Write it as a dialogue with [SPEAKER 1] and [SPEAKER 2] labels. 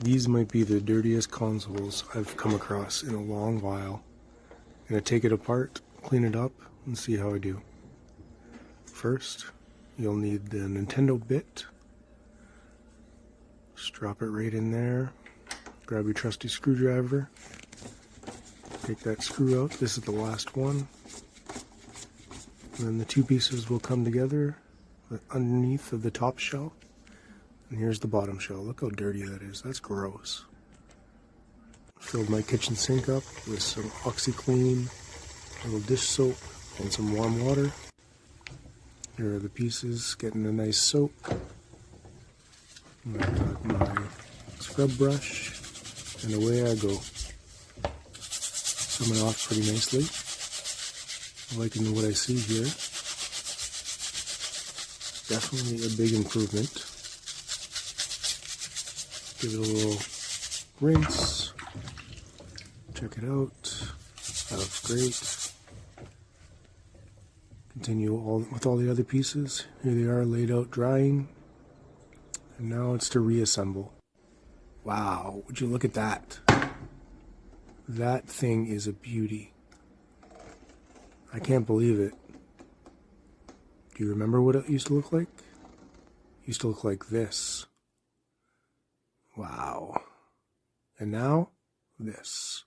[SPEAKER 1] These might be the dirtiest consoles I've come across in a long while. I'm gonna take it apart, clean it up, and see how I do. First, you'll need the Nintendo bit. Just drop it right in there. Grab your trusty screwdriver. Take that screw out. This is the last one. And then the two pieces will come together underneath of the top shell. And here's the bottom shell. Look how dirty that is. That's gross. Filled my kitchen sink up with some OxyClean, a little dish soap, and some warm water. Here are the pieces getting a nice soak. I got my scrub brush, and away I go. Coming off pretty nicely. I'm liking what I see here. Definitely a big improvement. Give it a little rinse. Check it out. That's great. Continue with all the other pieces. Here they are laid out drying. And now it's to reassemble. Wow, would you look at that? That thing is a beauty. I can't believe it. Do you remember what it used to look like? It used to look like this. Wow. And now, this.